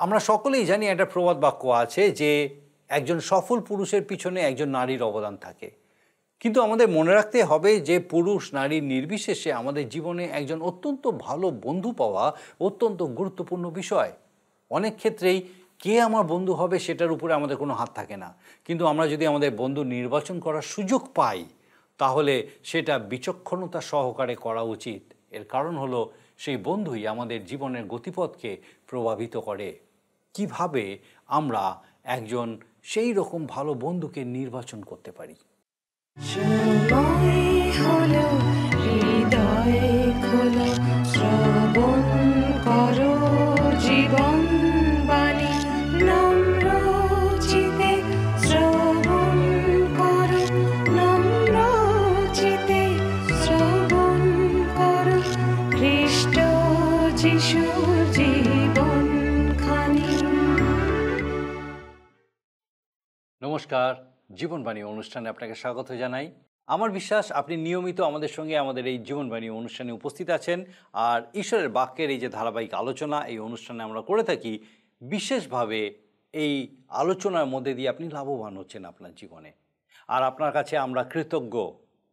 আমরা সকলেই জানি একটা প্রবাদ বাক্য আছে যে একজন সফল পুরুষের পিছনে একজন নারীর অবদান থাকে। কিন্তু আমাদের মনে রাখতে হবে যে পুরুষ নারী নির্বিশেষে আমাদের জীবনে একজন অত্যন্ত ভালো বন্ধু পাওয়া অত্যন্ত গুরুত্বপূর্ণ বিষয়। অনেক ক্ষেত্রেই কে আমার বন্ধু হবে সেটার উপরে আমাদের কোনো হাত থাকে না, কিন্তু আমরা যদি আমাদের বন্ধু নির্বাচন করার সুযোগ পাই তাহলে সেটা বিচক্ষণতা সহকারে করা উচিত। এর কারণ হলো সেই বন্ধুই আমাদের জীবনের গতিপথকে প্রভাবিত করে। কিভাবে আমরা একজন সেই রকম ভালো বন্ধুকে নির্বাচন করতে পারি? সময় হলো হৃদয় খোলো, শ্রবণ করো জীবন বাণী, নম্র চিতে শ্রবণ করো, নম্র চিতে শ্রবণ করো খ্রিস্ট যিশুর জীবন খানি। নমস্কার, জীবনবাণী অনুষ্ঠানে আপনাকে স্বাগত জানাই। আমার বিশ্বাস আপনি নিয়মিত আমাদের সঙ্গে আমাদের এই জীবনবাণী অনুষ্ঠানে উপস্থিত আছেন। আর ঈশ্বরের বাক্যের এই যে ধারাবাহিক আলোচনা এই অনুষ্ঠানে আমরা করে থাকি, বিশেষভাবে এই আলোচনার মধ্যে দিয়ে আপনি লাভবান হচ্ছেন আপনার জীবনে। আর আপনার কাছে আমরা কৃতজ্ঞ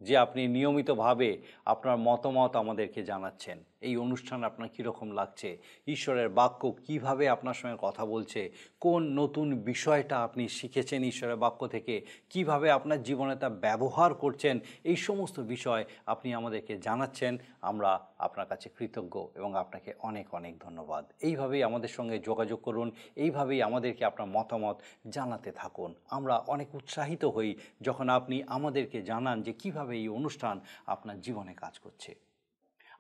যে আপনি নিয়মিতভাবে আপনার মতামত আমাদেরকে জানাচ্ছেন। এই অনুষ্ঠান আপনার কীরকম লাগছে, ঈশ্বরের বাক্য কিভাবে আপনার সঙ্গে কথা বলছে, কোন নতুন বিষয়টা আপনি শিখেছেন ঈশ্বরের বাক্য থেকে, কিভাবে আপনার জীবনে তা ব্যবহার করছেন, এই সমস্ত বিষয় আপনি আমাদেরকে জানাচ্ছেন। আমরা আপনার কাছে কৃতজ্ঞ এবং আপনাকে অনেক অনেক ধন্যবাদ। এইভাবেই আমাদের সঙ্গে যোগাযোগ করুন, এইভাবেই আমাদেরকে আপনার মতামত জানাতে থাকুন। আমরা অনেক উৎসাহিত হই যখন আপনি আমাদেরকে জানান যে কিভাবে এই অনুষ্ঠান আপনার জীবনে কাজ করছে।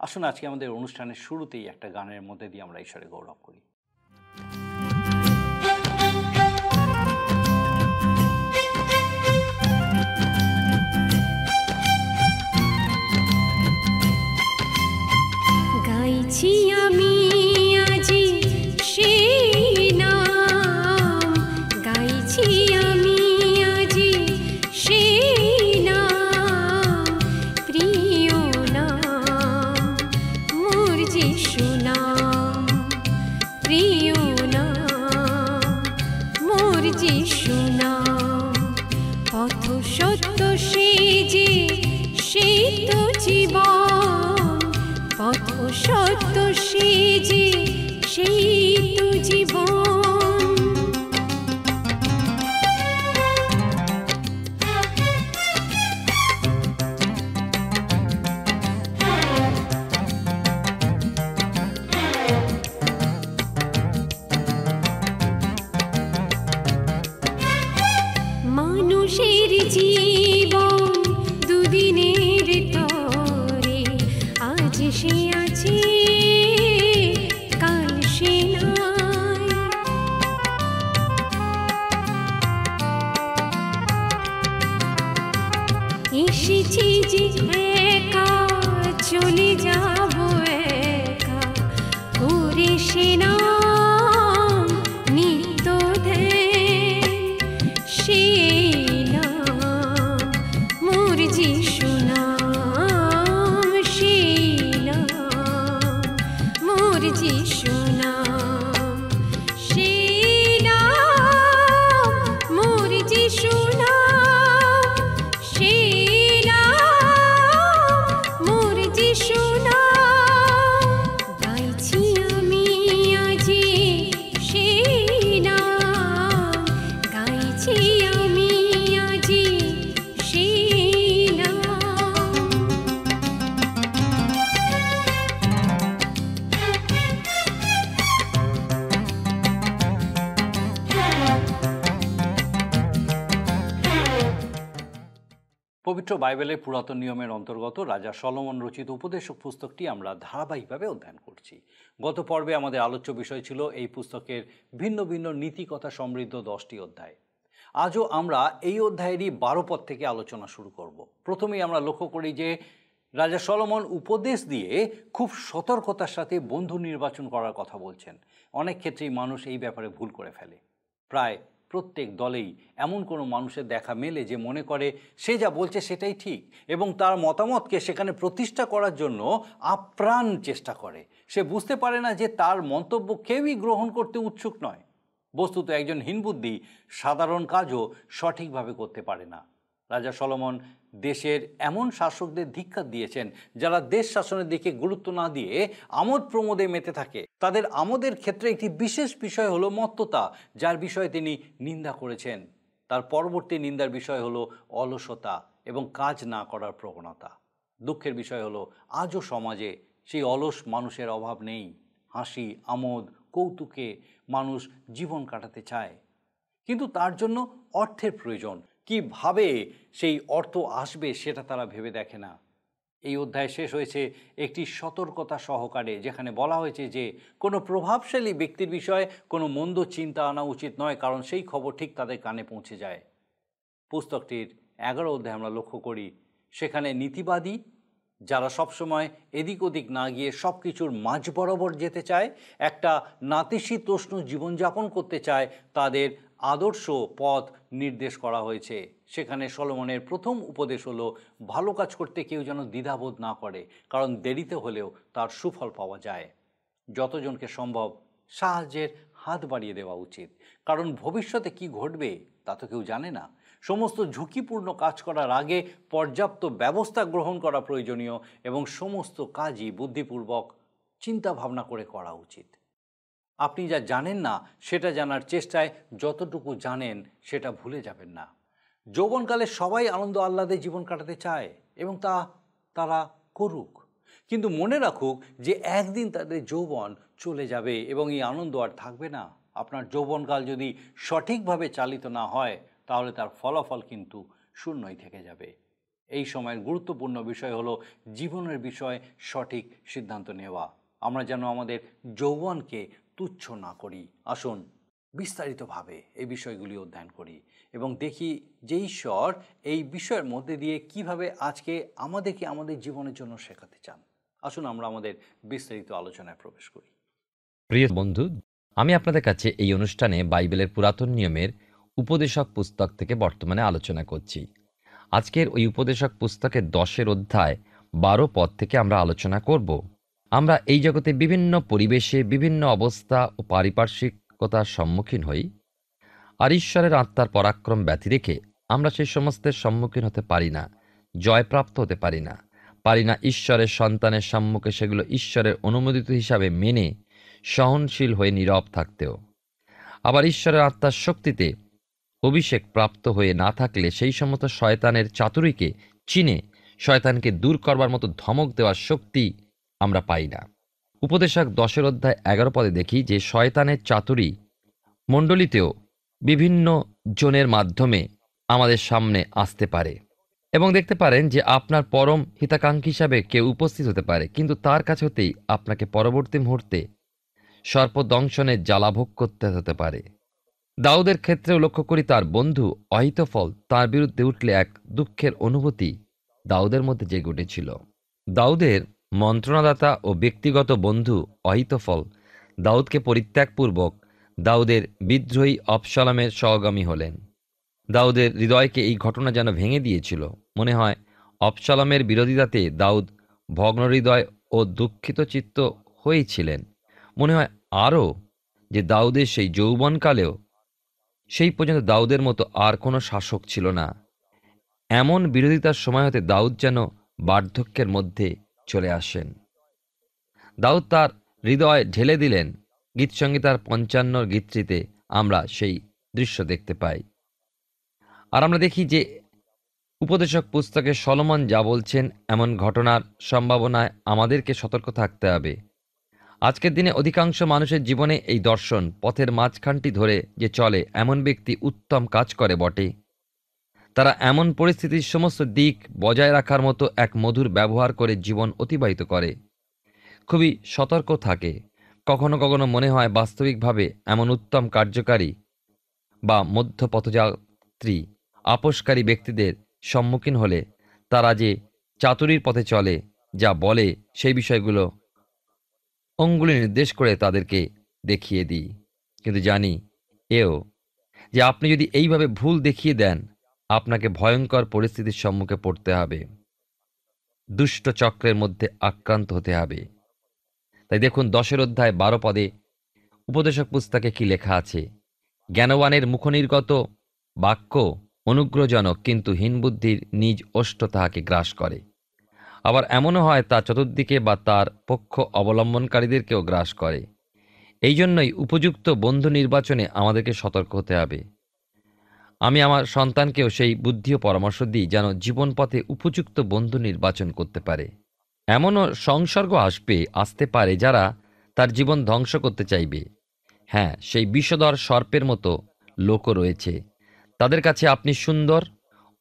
আসুন আজকে আমাদের অনুষ্ঠানের শুরুতেই একটা গানের মধ্যে দিয়ে আমরা ঈশ্বরের গৌরব করি। গাইছি আমি আজি সেই নাম, গাইছি আমি আজি সেই নাম, প্রিয় নাম মোর যিশু নাম, প্রিয় নাম মোর যিশু নাম। পথ সত্য সেই যে সেই তো জীবন, পথ সত্য সেই যে সেই তো জীবন। মানুষের জীবন দুদিনের তরে, আজ সে আছে কাল সে নাই। এসেছি যে একা চলে যাব একা, করে সে নাম নিত্য ধ্যান, সেই নাম মোর যিশু নাম, সেই নাম মোর যিশু নাম, সেই নাম মোর যিশু নাম, সেই নাম মোর যিশু নাম। গাইছি আমি আজি সেই নাম, গাইছি আমি আজি সেই নাম। পবিত্র বাইবেলের পুরাতন নিয়মের অন্তর্গত রাজা সলোমন রচিত উপদেশক পুস্তকটি আমরা ধারাবাহিকভাবে অধ্যয়ন করছি। গত পর্বে আমাদের আলোচ্য বিষয় ছিল এই পুস্তকের ভিন্ন ভিন্ন নীতিকথা সমৃদ্ধ 10টি অধ্যায়। আজও আমরা এই অধ্যায়েরই 12 পদ থেকে আলোচনা শুরু করব। প্রথমেই আমরা লক্ষ্য করি যে রাজা সলোমন উপদেশ দিয়ে খুব সতর্কতার সাথে বন্ধু নির্বাচন করার কথা বলছেন। অনেক ক্ষেত্রেই মানুষ এই ব্যাপারে ভুল করে ফেলে। প্রায় প্রত্যেক দলেই এমন কোনো মানুষের দেখা মেলে যে মনে করে সে যা বলছে সেটাই ঠিক এবং তার মতামতকে সেখানে প্রতিষ্ঠা করার জন্য আপ্রাণ চেষ্টা করে। সে বুঝতে পারে না যে তার মন্তব্য কেউই গ্রহণ করতে উৎসুক নয়। বস্তুত একজন হীনবুদ্ধি সাধারণ কাজও সঠিকভাবে করতে পারে না। রাজা সলোমন দেশের এমন শাসকদের ধিক্কার দিয়েছেন যারা দেশ শাসনের দিকে গুরুত্ব না দিয়ে আমোদ প্রমোদে মেতে থাকে। তাদের আমোদের ক্ষেত্রে একটি বিশেষ বিষয় হলো মত্ততা, যার বিষয়ে তিনি নিন্দা করেছেন। তার পরবর্তী নিন্দার বিষয় হলো অলসতা এবং কাজ না করার প্রবণতা। দুঃখের বিষয় হলো আজও সমাজে সেই অলস মানুষের অভাব নেই। হাসি, আমোদ, কৌতুকে মানুষ জীবন কাটাতে চায়, কিন্তু তার জন্য অর্থের প্রয়োজন। কিভাবে সেই অর্থ আসবে সেটা তারা ভেবে দেখে না। এই অধ্যায় শেষ হয়েছে একটি সতর্কতা সহকারে, যেখানে বলা হয়েছে যে কোনো প্রভাবশালী ব্যক্তির বিষয়ে কোনো মন্দ চিন্তা আনা উচিত নয়, কারণ সেই খবর ঠিক তাদের কানে পৌঁছে যায়। পুস্তকটির 11 অধ্যায় আমরা লক্ষ্য করি, সেখানে নীতিবাদী যারা সবসময় এদিক ওদিক না গিয়ে সব কিছুর মাঝ বরাবর যেতে চায়, একটা নাতিশীতোষ্ণ জীবনযাপন করতে চায়, তাদের আদর্শ পথ নির্দেশ করা হয়েছে। সেখানে সলোমনের প্রথম উপদেশ হলো ভালো কাজ করতে কেউ যেন দ্বিধাবোধ না করে, কারণ দেরিতে হলেও তার সুফল পাওয়া যায়। যতজনকে সম্ভব সাহায্যের হাত বাড়িয়ে দেওয়া উচিত, কারণ ভবিষ্যতে কি ঘটবে তা তো কেউ জানে না। সমস্ত ঝুঁকিপূর্ণ কাজ করার আগে পর্যাপ্ত ব্যবস্থা গ্রহণ করা প্রয়োজনীয় এবং সমস্ত কাজই বুদ্ধিপূর্বক চিন্তা ভাবনা করে করা উচিত। আপনি যা জানেন না সেটা জানার চেষ্টায় যতটুকু জানেন সেটা ভুলে যাবেন না। যৌবনকালে সবাই আনন্দ আহ্লাদে জীবন কাটাতে চায় এবং তারা করুক, কিন্তু মনে রাখুক যে একদিন তাদের যৌবন চলে যাবে এবং এই আনন্দ আর থাকবে না। আপনার যৌবনকাল যদি সঠিকভাবে চালিত না হয় তাহলে তার ফলাফল কিন্তু শূন্যই থেকে যাবে। এই সময়ের গুরুত্বপূর্ণ বিষয় হলো জীবনের বিষয়ে সঠিক সিদ্ধান্ত নেওয়া। আমরা যেন আমাদের যৌবনকে তুচ্ছ না করি। আসুন বিস্তারিতভাবে এই বিষয়গুলি অধ্যয়ন করি এবং দেখি যে ঈশ্বর এই বিষয়ের মধ্যে দিয়ে কিভাবে আজকে আমাদেরকে আমাদের জীবনের জন্য শেখাতে চান। আসুন আমরা আমাদের বিস্তারিত আলোচনায় প্রবেশ করি। প্রিয় বন্ধু, আমি আপনাদের কাছে এই অনুষ্ঠানে বাইবেলের পুরাতন নিয়মের উপদেশক পুস্তক থেকে বর্তমানে আলোচনা করছি। আজকের ওই উপদেশক পুস্তকের 10 অধ্যায় 12 পদ থেকে আমরা আলোচনা করব। আমরা এই জগতে বিভিন্ন পরিবেশে, বিভিন্ন অবস্থা ও পারিপার্শ্বিকতার সম্মুখীন হই, আর ঈশ্বরের আত্মার পরাক্রম ব্যতি রেখে আমরা সেই সমস্তের সম্মুখীন হতে পারি না, জয়প্রাপ্ত হতে পারি না ঈশ্বরের সন্তানের সম্মুখে সেগুলো ঈশ্বরের অনুমোদিত হিসাবে মেনে সহনশীল হয়ে নীরব থাকতেও। আবার ঈশ্বরের আত্মার শক্তিতে অভিষেক প্রাপ্ত হয়ে না থাকলে সেই সমস্ত শয়তানের চাতুরীকে চিনে শয়তানকে দূর করবার মতো ধমক দেওয়ার শক্তি আমরা পাই না। উপদেশক 10 অধ্যায় 11 পদে দেখি যে শয়তানের চাতুরী মণ্ডলীতেও বিভিন্ন জনের মাধ্যমে আমাদের সামনে আসতে পারে এবং দেখতে পারেন যে আপনার পরম হিতাকাঙ্ক্ষী হিসাবে কেউ উপস্থিত হতে পারে, কিন্তু তার কাছে হতেই আপনাকে পরবর্তী মুহূর্তে সর্পদংশনের জ্বালাভোগ করতে হতে পারে। দাউদের ক্ষেত্রেও লক্ষ্য করি, তার বন্ধু অহিতফল তার বিরুদ্ধে উঠলে এক দুঃখের অনুভূতি দাউদের মধ্যে জেগে উঠেছিল। দাউদের মন্ত্রণাদাতা ও ব্যক্তিগত বন্ধু অহিতফল দাউদকে পরিত্যাগপূর্বক দাউদের বিদ্রোহী অবশালোমের সহগামী হলেন। দাউদের হৃদয়কে এই ঘটনা যেন ভেঙে দিয়েছিল। মনে হয় অবশালোমের বিরোধিতাতে দাউদ ভগ্ন হৃদয় ও দুঃখিত চিত্ত হয়েছিলেন। মনে হয় আরও যে দাউদের সেই যৌবনকালেও সেই পর্যন্ত দাউদের মতো আর কোনো শাসক ছিল না। এমন বিরোধিতার সময় হতে দাউদ যেন বার্ধক্যের মধ্যে চলে আসেন। দাউদ তার হৃদয় ঢেলে দিলেন। গীতসংগীতার 55 গীতটিতে আমরা সেই দৃশ্য দেখতে পাই। আর আমরা দেখি যে উপদেশক পুস্তকে সলোমন যা বলছেন, এমন ঘটনার সম্ভাবনায় আমাদেরকে সতর্ক থাকতে হবে। আজকের দিনে অধিকাংশ মানুষের জীবনে এই দর্শন, পথের মাঝখানটি ধরে যে চলে এমন ব্যক্তি উত্তম কাজ করে বটে। তারা এমন পরিস্থিতির সমস্ত দিক বজায় রাখার মতো এক মধুর ব্যবহার করে জীবন অতিবাহিত করে, খুবই সতর্ক থাকে। কখনো কখনো মনে হয় বাস্তবিকভাবে এমন উত্তম কার্যকারী বা মধ্যপথযাত্রী আপোষকারী ব্যক্তিদের সম্মুখীন হলে তারা যে চাতুরীর পথে চলে, যা বলে সেই বিষয়গুলো অঙ্গুলি নির্দেশ করে তাদেরকে দেখিয়ে দিই, কিন্তু জানি এও যে আপনি যদি এইভাবে ভুল দেখিয়ে দেন, আপনাকে ভয়ঙ্কর পরিস্থিতির সম্মুখে পড়তে হবে, দুষ্ট চক্রের মধ্যে আক্রান্ত হতে হবে। তাই দেখুন 10 অধ্যায় 12 পদে উপদেশক পুস্তকে কি লেখা আছে? জ্ঞানবানের মুখনির্গত বাক্য অনুগ্রহজনক, কিন্তু হীনবুদ্ধির নিজ ওষ্ঠ তাহাকে গ্রাস করে। আবার এমনও হয় তা চতুর্দিকে বা তার পক্ষ অবলম্বনকারীদেরকেও গ্রাস করে। এই জন্যই উপযুক্ত বন্ধু নির্বাচনে আমাদেরকে সতর্ক হতে হবে। আমি আমার সন্তানকেও সেই বুদ্ধি ও পরামর্শ দিই যেন জীবন পথে উপযুক্ত বন্ধু নির্বাচন করতে পারে। এমনও সংসর্গ আসতে পারে যারা তার জীবন ধ্বংস করতে চাইবে। হ্যাঁ, সেই বিষধর সর্পের মতো লোকও রয়েছে। তাদের কাছে আপনি সুন্দর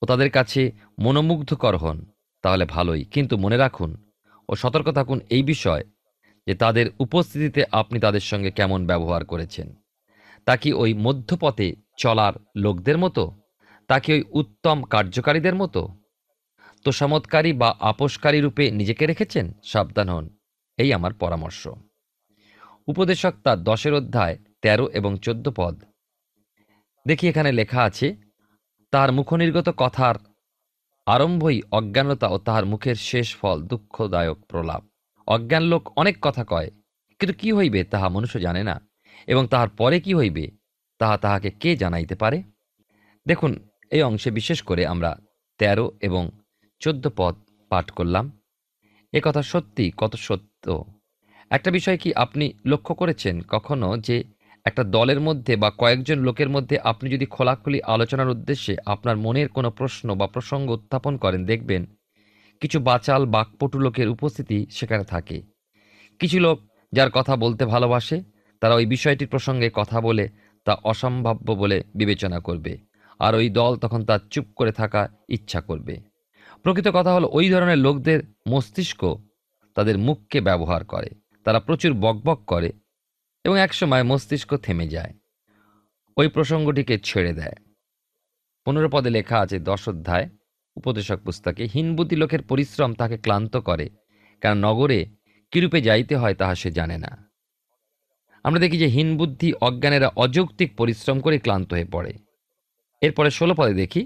ও তাদের কাছে মনোমুগ্ধকর হন, তাহলে ভালোই, কিন্তু মনে রাখুন ও সতর্ক থাকুন এই বিষয় যে তাদের উপস্থিতিতে আপনি তাদের সঙ্গে কেমন ব্যবহার করেছেন। তা কি ওই মধ্যপথে চলার লোকদের মতো? তা কি ওই উত্তম কার্যকারীদের মতো? তোষামতকারী বা আপোষকারী রূপে নিজেকে রেখেছেন? সাবধান হন, এই আমার পরামর্শ। উপদেশক তার 10 অধ্যায় 13 এবং 14 পদ দেখি, এখানে লেখা আছে, তাহার মুখনির্গত কথার আরম্ভই অজ্ঞানতা ও তাহার মুখের শেষ ফল দুঃখদায়ক প্রলাপ। অজ্ঞান লোক অনেক কথা কয়, কিন্তু কি হইবে তাহা মনুষ্য জানে না, এবং তাহার পরে কি হইবে তাহা তাহাকে কে জানাইতে পারে? দেখুন, এই অংশে বিশেষ করে আমরা 13 এবং 14 পদ পাঠ করলাম। এ কথা সত্যি কত সত্য। একটা বিষয় কি আপনি লক্ষ্য করেছেন কখনো যে একটা দলের মধ্যে বা কয়েকজন লোকের মধ্যে আপনি যদি খোলাখুলি আলোচনার উদ্দেশ্যে আপনার মনের কোনো প্রশ্ন বা প্রসঙ্গ উত্থাপন করেন, দেখবেন কিছু বাচাল বাকপটু লোকের উপস্থিতি সেখানে থাকে। কিছু লোক যার কথা বলতে ভালোবাসে, তারা ওই বিষয়টির প্রসঙ্গে কথা বলে তা অসম্ভাব্য বলে বিবেচনা করবে, আর ওই দল তখন তার চুপ করে থাকা ইচ্ছা করবে। প্রকৃত কথা হলো, ওই ধরনের লোকদের মস্তিষ্ক তাদের মুখকে ব্যবহার করে। তারা প্রচুর বকবক করে এবং একসময় মস্তিষ্ক থেমে যায়, ওই প্রসঙ্গটিকে ছেড়ে দেয়। 15 পদে লেখা আছে 10 অধ্যায় উপদেশক পুস্তকে, হীনবুদ্ধি লোকের পরিশ্রম তাকে ক্লান্ত করে, কারণ নগরে কিরূপে যাইতে হয় তাহা সে জানে না। আমরা দেখি যে হীনবুদ্ধি অজ্ঞানেরা অযৌক্তিক পরিশ্রম করে ক্লান্ত হয়ে পড়ে। এরপরে 16 পদে দেখি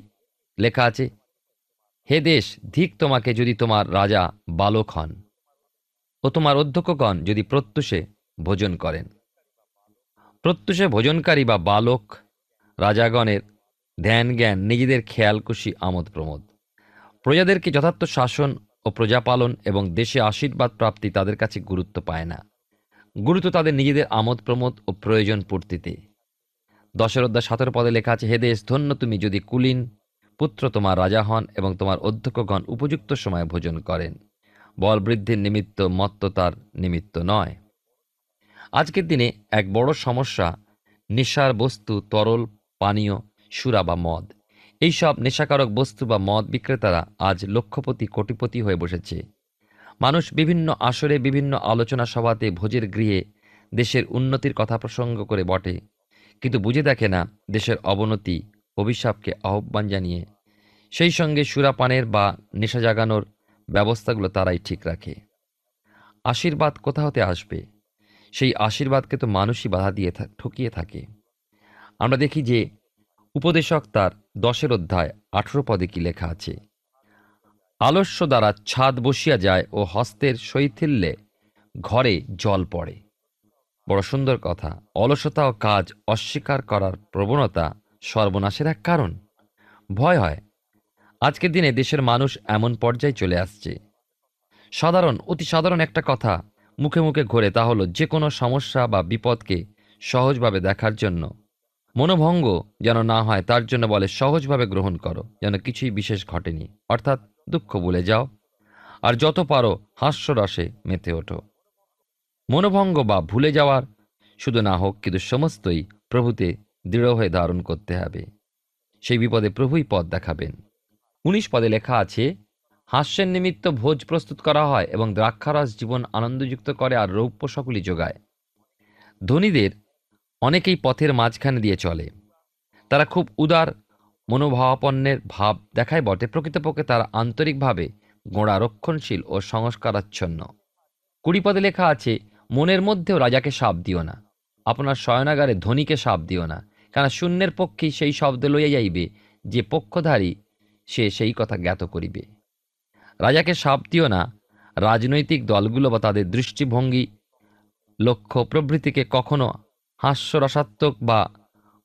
লেখা আছে, হে দেশ, ধিক তোমাকে যদি তোমার রাজা বালক হন ও তোমার অধ্যক্ষগণ যদি প্রত্যুষে ভোজন করেন। প্রত্যুষে ভোজনকারী বা বালক রাজাগণের ধ্যান জ্ঞান, নিজেদের খেয়ালকুশি, আমোদ প্রমোদ, প্রজাদেরকে যথার্থ শাসন ও প্রজাপালন এবং দেশে আশীর্বাদ প্রাপ্তি তাদের কাছে গুরুত্ব পায় না। গুরুত্ব তাদের নিজেদের আমোদ প্রমোদ ও প্রয়োজন পূর্তিতে। 10 অধ্যায় 17 পদে লেখা আছে, হে দেশ, ধন্য তুমি যদি কুলীন পুত্র তোমার রাজা হন এবং তোমার অধ্যক্ষগণ উপযুক্ত সময়ে ভোজন করেন, বল বৃদ্ধির নিমিত্ত, মত্ততার নিমিত্ত নয়। আজকের দিনে এক বড় সমস্যা নেশার বস্তু, তরল পানীয়, সুরা বা মদ। এইসব নেশাকারক বস্তু বা মদ বিক্রেতারা আজ লক্ষপতি কোটিপতি হয়ে বসেছে। মানুষ বিভিন্ন আসরে, বিভিন্ন আলোচনা সভাতে, ভোজের গৃহে দেশের উন্নতির কথা প্রসঙ্গ করে বটে, কিন্তু বুঝে দেখে না দেশের অবনতি, অভিশাপকে আহ্বান জানিয়ে সেই সঙ্গে সুরাপানের বা নেশা জাগানোর ব্যবস্থাগুলো তারাই ঠিক রাখে। আশীর্বাদ কোথা হতে আসবে? সেই আশীর্বাদকে তো মানুষই বাধা দিয়ে ঠকিয়ে থাকে। আমরা দেখি যে উপদেশক তার 10 অধ্যায় 18 পদে কি লেখা আছে, আলস্য দ্বারা ছাদ বসিয়া যায় ও হস্তের শৈথিল্যে ঘরে জল পড়ে। বড় সুন্দর কথা। অলসতা ও কাজ অস্বীকার করার প্রবণতা সর্বনাশের এক কারণ। ভয় হয় আজকের দিনে দেশের মানুষ এমন পর্যায়ে চলে আসছে, অতি সাধারণ একটা কথা মুখে মুখে ঘোরে, তা হলো যে কোনো সমস্যা বা বিপদকে সহজভাবে দেখার জন্য, মনোভঙ্গ যেন না হয় তার জন্য বলে সহজভাবে গ্রহণ করো, যেন কিছুই বিশেষ ঘটেনি, অর্থাৎ দুঃখ ভুলে যাও আর যত পারো হাস্যরসে মেতে ওঠো। মনোভঙ্গ বা ভুলে যাওয়ার শুধু না হোক, কিন্তু সমস্তই প্রভুতে দৃঢ় হয়ে ধারণ করতে হবে। সেই বিপদে প্রভুই পথ দেখাবেন। 19 পদে লেখা আছে, হাস্যের নিমিত্ত ভোজ প্রস্তুত করা হয় এবং দ্রাক্ষারস জীবন আনন্দযুক্ত করে আর রৌপ্য সকলি যোগায়। ধনীদের অনেকেই পথের মাঝখানে দিয়ে চলে। তারা খুব উদার মনোভাবাপন্নের ভাব দেখায় বটে, প্রকৃতপক্ষে তারা আন্তরিকভাবে গোঁড়া, রক্ষণশীল ও সংস্কারাচ্ছন্ন। 20 পদে লেখা আছে, মনের মধ্যেও রাজাকে শাপ দিও না, আপনার শয়নাগারে ধনীকে শাপ দিও না, কারণ শূন্যের পক্ষেই সেই শব্দ লইয়া যাইবে, যে পক্ষধারী সে সেই কথা জ্ঞাত করিবে। রাজাকে শাপ দিও না। রাজনৈতিক দলগুলো বা তাদের দৃষ্টিভঙ্গি, লক্ষ্য প্রভৃতিকে কখনো হাস্যরসাত্মক বা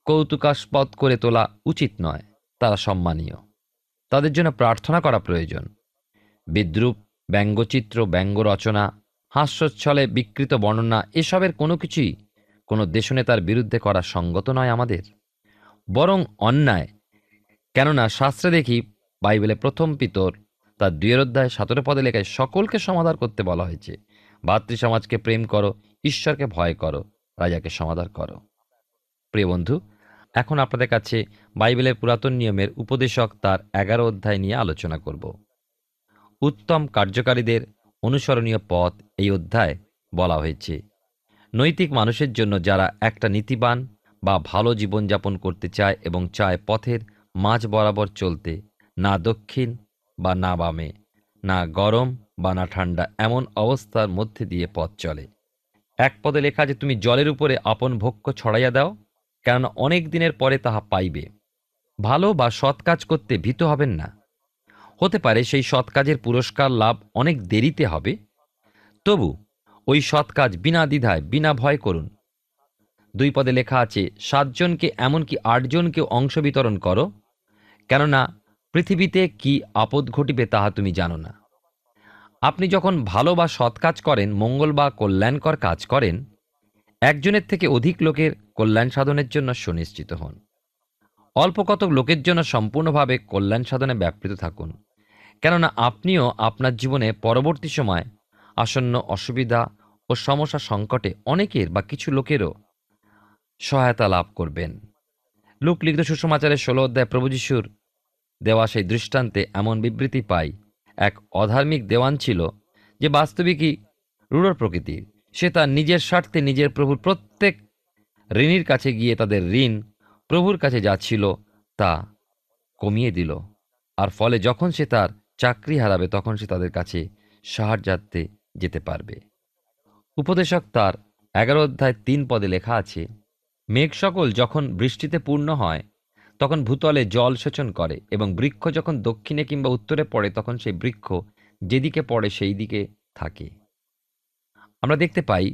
কৌতুকাস্পদ করে তোলা উচিত নয়। তারা সম্মানীয়, তাদের জন্য প্রার্থনা করা প্রয়োজন। বিদ্রূপ, ব্যঙ্গচিত্র, ব্যঙ্গ রচনা, হাস্যচ্ছলে বিকৃত বর্ণনা, এসবের কোনো কিছুই কোনো দেশনেতার বিরুদ্ধে করা সঙ্গত নয় আমাদের, বরং অন্যায়। কেননা শাস্ত্রে দেখি, বাইবেলে 1 পিতর তার 2 অধ্যায় 17 পদে লেখায় সকলকে সমাদর করতে বলা হয়েছে। ভাতৃ সমাজকে প্রেম করো, ঈশ্বরকে ভয় করো, রাজাকে সমাদর করো। প্রিয় বন্ধু, এখন আপনাদের কাছে বাইবেলের পুরাতন নিয়মের উপদেশক তার 11 অধ্যায় নিয়ে আলোচনা করব। উত্তম কার্যকারীদের অনুসরণীয় পথ এই অধ্যায় বলা হয়েছে। নৈতিক মানুষের জন্য যারা একটা নীতিবান বা ভালো জীবনযাপন করতে চায় এবং চায় পথের মাঝ বরাবর চলতে, না দক্ষিণ বা না বামে, না গরম বা না ঠান্ডা, এমন অবস্থার মধ্যে দিয়ে পথ চলে। 1 পদে লেখা যে তুমি জলের উপরে আপন ভক্ষ ছড়াইয়া দাও, কেননা অনেক দিনের পরে তাহা পাইবে। ভালো বা সৎ কাজ করতে ভীত হবেন না। হতে পারে সেই সৎ কাজের পুরস্কার লাভ অনেক দেরিতে হবে, তবু ওই সৎ কাজ বিনা দ্বিধায়, বিনা ভয় করুন। 2 পদে লেখা আছে 7 জনকে, এমনকি 8 জনকে অংশ বিতরণ করো, কেননা পৃথিবীতে কি আপদ ঘটিবে তাহা তুমি জানো না। আপনি যখন ভালো বা সৎ কাজ করেন, মঙ্গল বা কল্যাণকর কাজ করেন, একজনের থেকে অধিক লোকের কল্যাণ সাধনের জন্য সুনিশ্চিত হন। অল্প কতক লোকের জন্য সম্পূর্ণভাবে কল্যাণ সাধনে ব্যাপৃত থাকুন, কেননা আপনিও আপনার জীবনে পরবর্তী সময় আসন্ন অসুবিধা ও সমস্যা সংকটে অনেকের বা কিছু লোকেরও সহায়তা লাভ করবেন। লূক লিখিত সুসমাচারের 16 অধ্যায় প্রভু যিশুর দেওয়া সেই দৃষ্টান্তে এমন বিবৃতি পাই। এক অধার্মিক দেওয়ান ছিল, যে বাস্তবিকই রূঢ় প্রকৃতির। সে তার নিজের স্বার্থে নিজের প্রভুর প্রত্যেক ঋণীর কাছে গিয়ে তাদের ঋণ প্রভুর কাছে যা ছিল তা কমিয়ে দিল। আর ফলে যখন সে তার চাকরি হারাবে, তখন সে তাদের কাছে সাহায্যার্থে যেতে পারবে। উপদেশক তার 11 অধ্যায় 3 পদে লেখা আছে, মেঘ সকল যখন বৃষ্টিতে পূর্ণ হয়, তখন ভূতলে জল সেচন করে, এবং বৃক্ষ যখন দক্ষিণে কিংবা উত্তরে পড়ে, তখন সেই বৃক্ষ যেদিকে পড়ে সেই দিকে থাকে। আমরা দেখতে পাই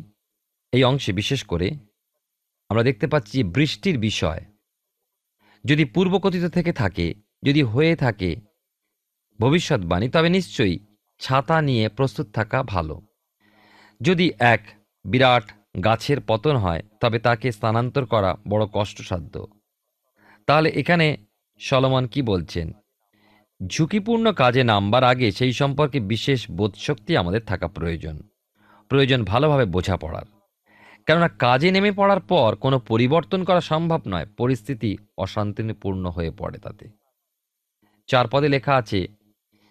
এই অংশে, বিশেষ করে আমরা দেখতে পাচ্ছি যে বৃষ্টির বিষয় যদি পূর্বকথিত থেকে থাকে, যদি হয়ে থাকে ভবিষ্যৎবাণী, তবে নিশ্চয়ই ছাতা নিয়ে প্রস্তুত থাকা ভালো। যদি এক বিরাট গাছের পতন হয়, তবে তাকে স্থানান্তর করা বড় কষ্টসাধ্য। তাহলে এখানে সলোমন কি বলছেন? ঝুঁকিপূর্ণ কাজে নামবার আগে সেই সম্পর্কে বিশেষ বোধশক্তি আমাদের থাকা প্রয়োজন। প্রয়োজন ভালোভাবে বোঝাপড়ার, কেননা কাজে নেমে পড়ার পর কোনো পরিবর্তন করা সম্ভব নয়। পরিস্থিতি অশান্তিপূর্ণ হয়ে পড়ে তাতে। 4 পদে লেখা আছে,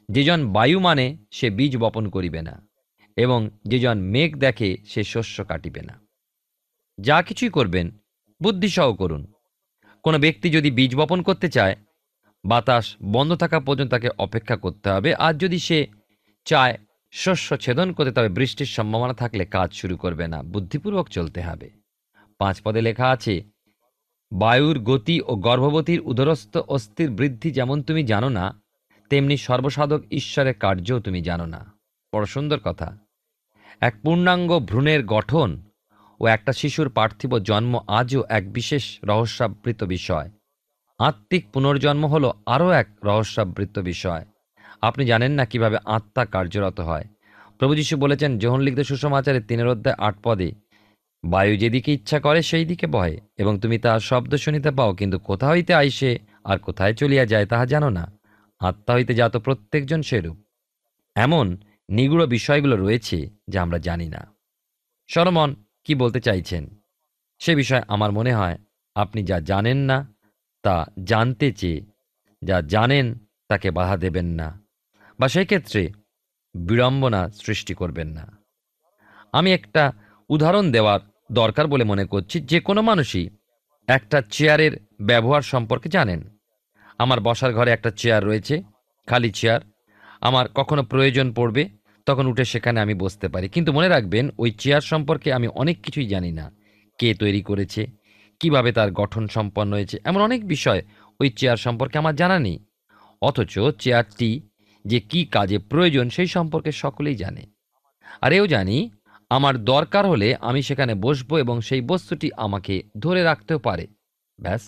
যেজন বায়ু মানে সে বীজ বপন করিবে না, এবং যেজন মেঘ দেখে সে শস্য কাটিবে না। যা কিছুই করবেন বুদ্ধিসহ করুন। কোনো ব্যক্তি যদি বীজ বপন করতে চায়, বাতাস বন্ধ থাকা পর্যন্ত তাকে অপেক্ষা করতে হবে। আর যদি সে চায় শস্য ছেদন করতে, তবে বৃষ্টির সম্ভাবনা থাকলে কাজ শুরু করবে না, বুদ্ধিপূর্বক চলতে হবে। 5 পদে লেখা আছে, বায়ুর গতি ও গর্ভবতীর উদরস্থ অস্থির বৃদ্ধি যেমন তুমি জানো না, তেমনি সর্বসাধক ঈশ্বরের কার্যও তুমি জানো না। বড় সুন্দর কথা। এক পূর্ণাঙ্গ ভ্রূণের গঠন ও একটা শিশুর পার্থিব জন্ম আজও এক বিশেষ রহস্যাবৃত বিষয়। আত্মিক পুনর্জন্ম হলো আরও এক রহস্যাবৃত বিষয়। আপনি জানেন না কিভাবে আত্মা কার্যরত হয়। প্রভু যীশু বলেছেন যোহন লিখিত সুসমাচারের 3 অধ্যায় 8 পদে, বায়ু যেদিকে ইচ্ছা করে সেই দিকে বহে, এবং তুমি তাহার শব্দ শুনিতে পাও, কিন্তু কোথা হইতে আইসে আর কোথায় চলিয়া যায় তাহা জানো না। আত্মা হইতে জাত প্রত্যেকজন সেরূপ। এমন নিগূঢ় বিষয়গুলো রয়েছে যা আমরা জানি না। সলোমন কি বলতে চাইছেন সে বিষয়ে আমার মনে হয় আপনি যা জানেন না তা জানতে চেয়ে যা জানেন তাকে বাধা দেবেন না, বা সেই ক্ষেত্রে বিড়ম্বনা সৃষ্টি করবেন না। আমি একটা উদাহরণ দেওয়ার দরকার বলে মনে করছি। যে কোনো মানুষই একটা চেয়ারের ব্যবহার সম্পর্কে জানেন। আমার বসার ঘরে একটা চেয়ার রয়েছে, খালি চেয়ার। আমার কখনো প্রয়োজন পড়বে তখন উঠে সেখানে আমি বসতে পারি। কিন্তু মনে রাখবেন, ওই চেয়ার সম্পর্কে আমি অনেক কিছুই জানি না। কে তৈরি করেছে, কিভাবে তার গঠন সম্পন্ন হয়েছে, এমন অনেক বিষয় ওই চেয়ার সম্পর্কে আমার জানা নেই। অথচ চেয়ারটি যে কি কাজে প্রয়োজন সেই সম্পর্কে সকলেই জানে। আর এও জানি আমার দরকার হলে আমি সেখানে বসবো এবং সেই বস্তুটি আমাকে ধরে রাখতেও পারে। ব্যাস,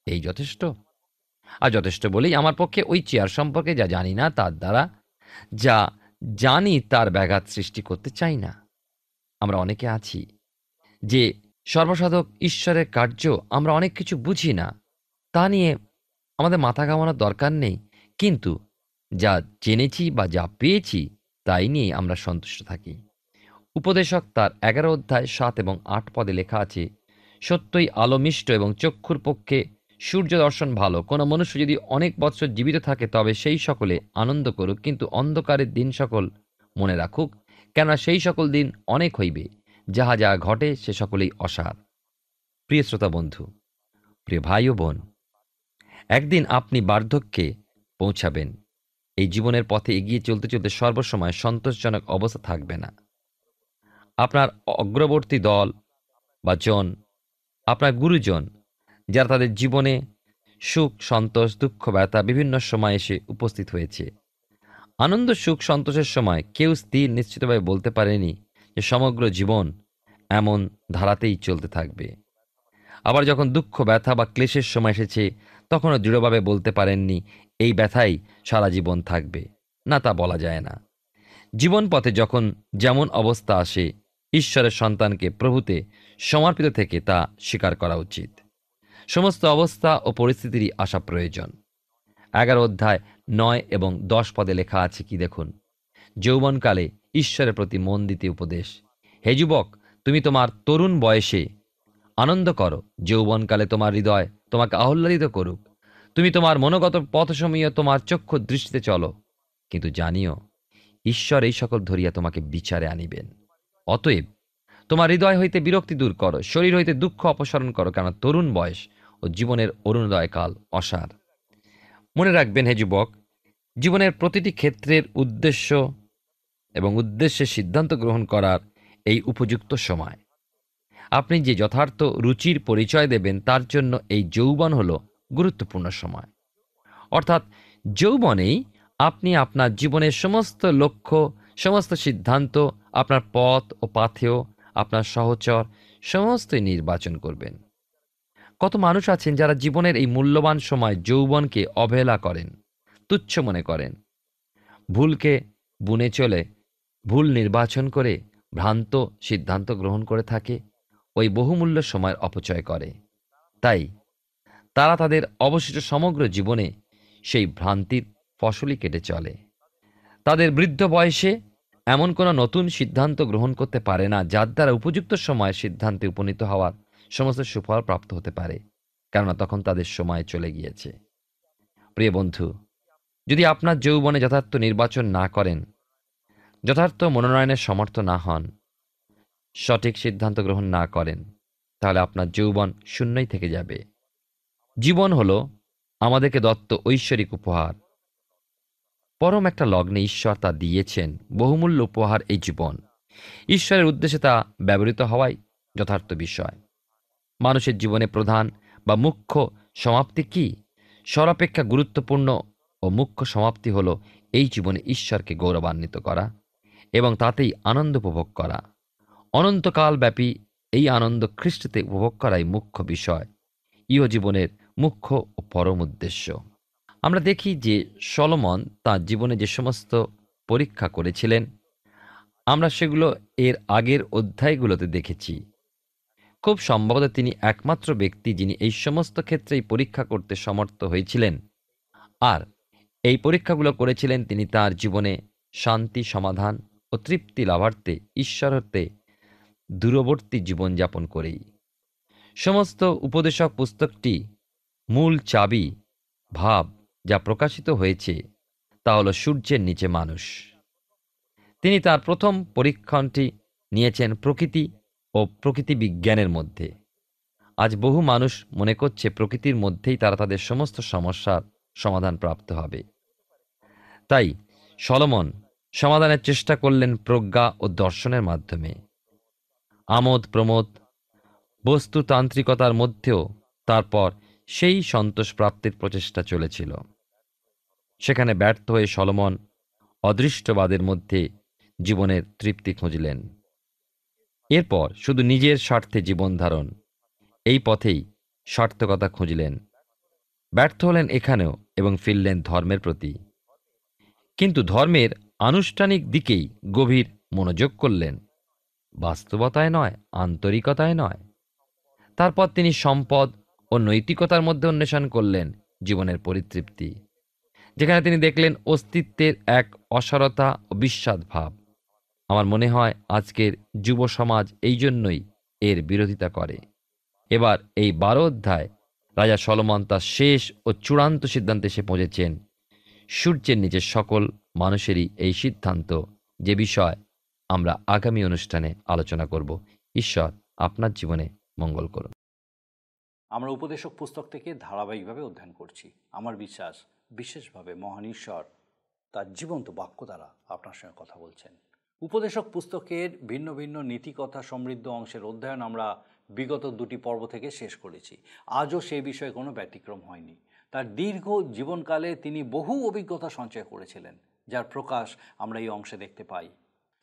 এই যথেষ্ট। আর যথেষ্ট বলেই আমার পক্ষে ওই চেয়ার সম্পর্কে যা জানি না তার দ্বারা যা জানি তার ব্যাঘাত সৃষ্টি করতে চাই না। আমরা অনেকে আছি যে সর্বসাধক ঈশ্বরের কার্য আমরা অনেক কিছু বুঝি না, তা নিয়ে আমাদের মাথা ঘামানোর দরকার নেই। কিন্তু যা জেনেছি বা যা পেয়েছি তাই নিয়ে আমরা সন্তুষ্ট থাকি। উপদেশক তার 11 অধ্যায় 7 এবং 8 পদে লেখা আছে, সত্যই আলোমিষ্ট এবং চক্ষুর পক্ষে সূর্য দর্শন ভালো। কোনো মনুষ্য যদি অনেক বৎসর জীবিত থাকে তবে সেই সকলে আনন্দ করুক, কিন্তু অন্ধকারের দিন সকল মনে রাখুক, কেননা সেই সকল দিন অনেক হইবে, যাহা যাহা ঘটে সে সকলেই অসার। প্রিয় শ্রোতা বন্ধু, প্রিয় ভাই ও বোন, একদিন আপনি বার্ধক্যে পৌঁছাবেন। এই জীবনের পথে এগিয়ে চলতে চলতে সর্বসময় সন্তোষজনক অবস্থা থাকবে না। আপনার অগ্রবর্তী দল বা জন, আপনার গুরুজন, যারা তাদের জীবনে সুখ, সন্তোষ, দুঃখ, ব্যথা বিভিন্ন সময় এসে উপস্থিত হয়েছে, আনন্দ, সুখ, সন্তোষের সময় কেউ স্থির নিশ্চিতভাবে বলতে পারেনি যে সমগ্র জীবন এমন ধারাতেই চলতে থাকবে। আবার যখন দুঃখ, ব্যথা বা ক্লেশের সময় এসেছে তখনও দৃঢ়ভাবে বলতে পারেননি এই ব্যথাই সারা জীবন থাকবে। না, তা বলা যায় না। জীবন পথে যখন যেমন অবস্থা আসে, ঈশ্বরের সন্তানকে প্রভুতে সমর্পিত থেকে তা স্বীকার করা উচিত। সমস্ত অবস্থা ও পরিস্থিতিরই আসা প্রয়োজন। 11 অধ্যায় 9 এবং 10 পদে লেখা আছে কি দেখুন, যৌবনকালে ঈশ্বরের প্রতি মন দিতে উপদেশ। হে যুবক, তুমি তোমার তরুণ বয়সে আনন্দ করো, যৌবনকালে তোমার হৃদয় তোমাকে আহ্লাদিত করুক। তুমি তোমার মনোগত পথসমূহ তোমার চক্ষু দৃষ্টিতে চলো, কিন্তু জানিও ঈশ্বর এই সকল ধরিয়া তোমাকে বিচারে আনিবেন। অতএব তোমার হৃদয় হইতে বিরক্তি দূর করো, শরীর হইতে দুঃখ অপসারণ করো, কেন তরুণ বয়স ও জীবনের অরুণোদয়কাল অসার। মনে রাখবেন হে যুবক, জীবনের প্রতিটি ক্ষেত্রের উদ্দেশ্য এবং উদ্দেশ্যে সিদ্ধান্ত গ্রহণ করার এই উপযুক্ত সময়। আপনি যে যথার্থ রুচির পরিচয় দেবেন তার জন্য এই যৌবন হল গুরুত্বপূর্ণ সময়। অর্থাৎ যৌবনেই আপনি আপনার জীবনের সমস্ত লক্ষ্য, সমস্ত সিদ্ধান্ত, আপনার পথ ও পাথেয়, আপনার সহচর সমস্তই নির্বাচন করবেন। কত মানুষ আছেন যারা জীবনের এই মূল্যবান সময় যৌবনকে অবহেলা করেন, তুচ্ছ মনে করেন, ভুলকে বুনে চলে ভুল নির্বাচন করে ভ্রান্ত সিদ্ধান্ত গ্রহণ করে থাকে, ওই বহুমূল্য সময়ের অপচয় করে। তাই তারা তাদের অবশিষ্ট সমগ্র জীবনে সেই ভ্রান্তির ফসলই কেটে চলে। তাদের বৃদ্ধ বয়সে এমন কোনো নতুন সিদ্ধান্ত গ্রহণ করতে পারে না যার দ্বারা উপযুক্ত সময়ে সিদ্ধান্তে উপনীত হওয়ার সমস্ত সুফল প্রাপ্ত হতে পারে, কেননা তখন তাদের সময় চলে গিয়েছে। প্রিয় বন্ধু, যদি আপনার যৌবনে যথার্থ নির্বাচন না করেন, যথার্থ মনোনয়নের সমর্থ না হন, সঠিক সিদ্ধান্ত গ্রহণ না করেন, তাহলে আপনার যৌবন শূন্যই থেকে যাবে। জীবন হলো আমাদেরকে দত্ত ঐশ্বরিক উপহার। পরম একটা লগ্নে ঈশ্বর তা দিয়েছেন, বহুমূল্য উপহার এই জীবন। ঈশ্বরের উদ্দেশ্যে তা ব্যবহৃত হওয়াই যথার্থ বিষয়। মানুষের জীবনে প্রধান বা মুখ্য সমাপ্তি কি? সর্বাপেক্ষা গুরুত্বপূর্ণ ও মুখ্য সমাপ্তি হলো এই জীবনে ঈশ্বরকে গৌরবান্বিত করা এবং তাতেই আনন্দ উপভোগ করা। অনন্তকাল ব্যাপী এই আনন্দ খ্রিস্টতে উপভোগ করাই মুখ্য বিষয়, ইহজীবনের মুখ্য ও পরম উদ্দেশ্য। আমরা দেখি যে সলোমন তাঁর জীবনে যে সমস্ত পরীক্ষা করেছিলেন, আমরা সেগুলো এর আগের অধ্যায়গুলোতে দেখেছি। খুব সম্ভবত তিনি একমাত্র ব্যক্তি যিনি এই সমস্ত ক্ষেত্রেই পরীক্ষা করতে সমর্থ হয়েছিলেন। আর এই পরীক্ষাগুলো করেছিলেন তিনি তাঁর জীবনে শান্তি, সমাধান ও তৃপ্তি লাভার্থে ঈশ্বর হতে দূরবর্তী জীবনযাপন করেই। সমস্ত উপদেশক পুস্তকটি মূল চাবি ভাব যা প্রকাশিত হয়েছে তা হল সূর্যের নিচে মানুষ। তিনি তার প্রথম পরীক্ষণটি নিয়েছেন প্রকৃতি ও প্রকৃতি বিজ্ঞানের মধ্যে। আজ বহু মানুষ মনে করছে প্রকৃতির মধ্যেই তারা তাদের সমস্ত সমস্যার সমাধান প্রাপ্ত হবে। তাই সলোমন সমাধানের চেষ্টা করলেন প্রজ্ঞা ও দর্শনের মাধ্যমে। আমোদ প্রমোদ, বস্তুতান্ত্রিকতার মধ্যেও তারপর সেই সন্তোষ প্রাপ্তির প্রচেষ্টা চলেছিল। সেখানে ব্যর্থ হয়ে সলোমন অদৃষ্টবাদের মধ্যে জীবনের তৃপ্তি খুঁজলেন। এরপর শুধু নিজের স্বার্থে জীবন ধারণ, এই পথেই সার্থকতা খুঁজলেন। ব্যর্থ হলেন এখানেও এবং ফিরলেন ধর্মের প্রতি, কিন্তু ধর্মের আনুষ্ঠানিক দিকেই গভীর মনোযোগ করলেন, বাস্তবতায় নয়, আন্তরিকতায় নয়। তারপর তিনি সম্পদ ও নৈতিকতার মধ্যে অন্বেষণ করলেন জীবনের পরিতৃপ্তি, যেখানে তিনি দেখলেন অস্তিত্বের এক অসারতা ও বিস্বাদ ভাব। আমার মনে হয় আজকের যুব সমাজ এই জন্যই এর বিরোধিতা করে। এবার এই 12 অধ্যায় রাজা সলোমন তার শেষ ও চূড়ান্ত সিদ্ধান্তে এসে পৌঁছেছেন। সূর্যের নিচে সকল মানুষেরই এই সিদ্ধান্ত, যে বিষয় আমরা আগামী অনুষ্ঠানে আলোচনা করব। ঈশ্বর আপনার জীবনে মঙ্গল করুন। আমরা উপদেশক পুস্তক থেকে ধারাবাহিকভাবে অধ্যয়ন করছি। আমার বিশ্বাস বিশেষভাবে মহান ঈশ্বর তার জীবন্ত বাক্য দ্বারা আপনার সঙ্গে কথা বলছেন। উপদেশক পুস্তকের ভিন্ন ভিন্ন নীতিকথা সমৃদ্ধ অংশের অধ্যয়ন আমরা বিগত 2টি পর্ব থেকে শেষ করেছি। আজও সেই বিষয়ে কোনো ব্যতিক্রম হয়নি। তার দীর্ঘ জীবনকালে তিনি বহু অভিজ্ঞতা সঞ্চয় করেছিলেন, যার প্রকাশ আমরা এই অংশে দেখতে পাই।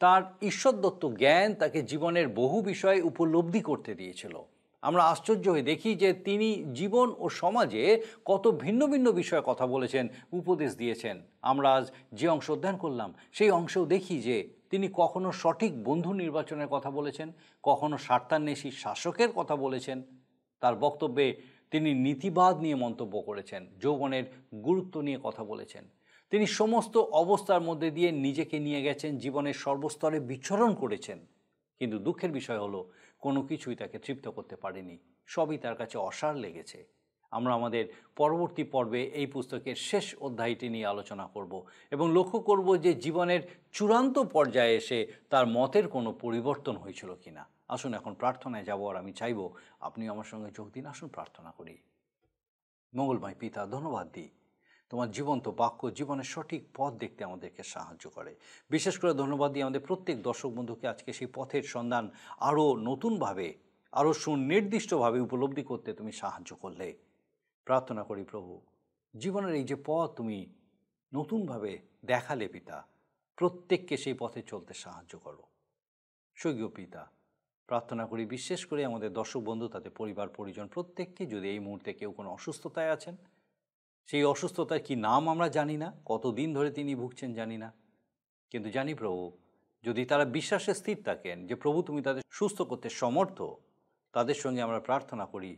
তার ঈশ্বরদত্ত জ্ঞান তাকে জীবনের বহু বিষয় উপলব্ধি করতে দিয়েছিল। আমরা আশ্চর্য হয়ে দেখি যে তিনি জীবন ও সমাজে কত ভিন্ন ভিন্ন বিষয়ে কথা বলেছেন, উপদেশ দিয়েছেন। আমরা আজ যে অংশ অধ্যয়ন করলাম সেই অংশেও দেখি যে তিনি কখনো সঠিক বন্ধু নির্বাচনের কথা বলেছেন, কখনো স্বার্থান্বেষী শাসকের কথা বলেছেন। তার বক্তব্যে তিনি নীতিবাদ নিয়ে মন্তব্য করেছেন, যৌবনের গুরুত্ব নিয়ে কথা বলেছেন। তিনি সমস্ত অবস্থার মধ্যে দিয়ে নিজেকে নিয়ে গেছেন, জীবনের সর্বস্তরে বিচরণ করেছেন। কিন্তু দুঃখের বিষয় হলো কোনো কিছুই তাকে তৃপ্ত করতে পারেনি, সবই তার কাছে অসার লেগেছে। আমরা আমাদের পরবর্তী পর্বে এই পুস্তকের শেষ অধ্যায়টি নিয়ে আলোচনা করব এবং লক্ষ্য করব যে জীবনের চূড়ান্ত পর্যায়ে এসে তার মতের কোনো পরিবর্তন হয়েছিল কিনা। আসুন এখন প্রার্থনায় যাব, আর আমি চাইব আপনি আমার সঙ্গে যোগ দিন। আসুন প্রার্থনা করি। মঙ্গলময় পিতা, ধন্যবাদ দিই তোমার জীবন্ত বাক্য জীবনের সঠিক পথ দেখতে আমাদেরকে সাহায্য করে। বিশেষ করে ধন্যবাদ দিই আমাদের প্রত্যেক দর্শক বন্ধুকে আজকে সেই পথের সন্ধান আরও নতুনভাবে, আরও সুনির্দিষ্টভাবে উপলব্ধি করতে তুমি সাহায্য করলে। প্রার্থনা করি প্রভু, জীবনের এই যে পথ তুমি নতুনভাবে দেখালে পিতা, প্রত্যেককে সেই পথে চলতে সাহায্য করো। স্বর্গীয় পিতা, প্রার্থনা করি বিশেষ করে আমাদের দর্শক বন্ধু, তাদের পরিবার পরিজন প্রত্যেককে, যদি এই মুহূর্তে কেউ কোনো অসুস্থতায় আছেন, সেই অসুস্থতার কি নাম আমরা জানি না, কতদিন ধরে তিনি ভুগছেন জানি না, কিন্তু জানি প্রভু, যদি তারা বিশ্বাসে স্থির থাকেন যে প্রভু তুমি তাদের সুস্থ করতে সমর্থ, তাদের সঙ্গে আমরা প্রার্থনা করি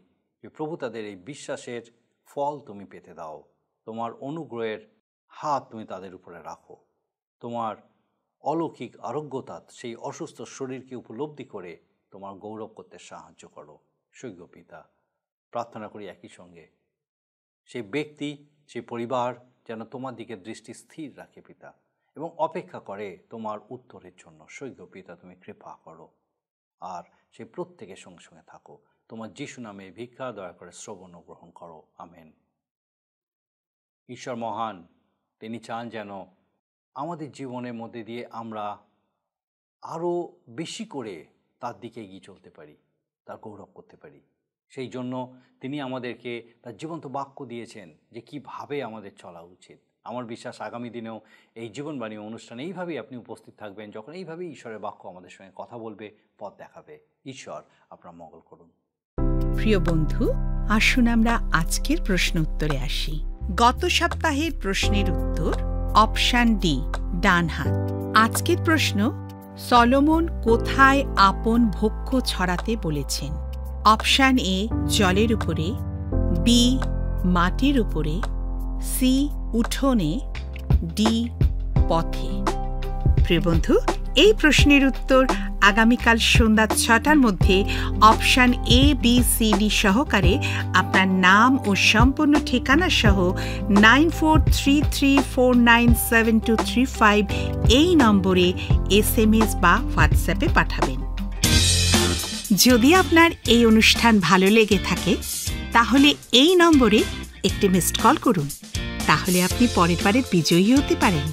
যে প্রভু তাদের এই বিশ্বাসের ফল তুমি পেতে দাও। তোমার অনুগ্রহের হাত তুমি তাদের উপরে রাখো। তোমার অলৌকিক আরোগ্যতা সেই অসুস্থ শরীরকে উপলব্ধি করে তোমার গৌরব করতে সাহায্য করো। স্বর্গীয় পিতা, প্রার্থনা করি একই সঙ্গে সেই ব্যক্তি, সেই পরিবার যেন তোমার দিকে দৃষ্টি স্থির রাখে পিতা, এবং অপেক্ষা করে তোমার উত্তরের জন্য। স্বর্গীয় পিতা, তুমি কৃপা করো, আর সেই প্রত্যেকের সঙ্গে সঙ্গে থাকো। তোমার যিশু নামে ভিক্ষা দয়া করে শ্রবণ ও গ্রহণ করো। আমেন। ঈশ্বর মহান, তিনি চান যেন আমাদের জীবনের মধ্যে দিয়ে আমরা আরও বেশি করে তার দিকে এগিয়ে চলতে পারি, তার গৌরব করতে পারি। সেই জন্য তিনি আমাদেরকে তার জীবন্ত বাক্য দিয়েছেন যে কীভাবে আমাদের চলা উচিত। আমার বিশ্বাস আগামী দিনেও এই জীবনবাণী অনুষ্ঠানে এইভাবেই আপনি উপস্থিত থাকবেন, যখন এইভাবেই ঈশ্বরের বাক্য আমাদের সঙ্গে কথা বলবে, পথ দেখাবে। ঈশ্বর আপনার মঙ্গল করুন। প্রিয় বন্ধু, আসুন আমরা আজকের প্রশ্ন উত্তরে আসি। গত সপ্তাহের প্রশ্নের উত্তর অপশন ডি, ডান হাত। আজকের প্রশ্ন, সলোমন কোথায় আপন ভক্ষ ছড়াতে বলেছেন? অপশন এ জলের উপরে, বি মাটির উপরে, সি উঠোনে, ডি পথে। প্রিয় বন্ধু, এই প্রশ্নের উত্তর আগামীকাল সন্ধ্যা 6টার মধ্যে option A, B, C, D সহকারে আপনার নাম ও সম্পূর্ণ ঠিকানা সহ 9433497235 এই নম্বরে SMS বা হোয়াটসঅ্যাপে পাঠাবেন। যদি আপনার এই অনুষ্ঠান ভালো লেগে থাকে তাহলে এই নম্বরে একটি মিসড কল করুন, তাহলে আপনি পরের বারে বিজয়ী হতে পারেন।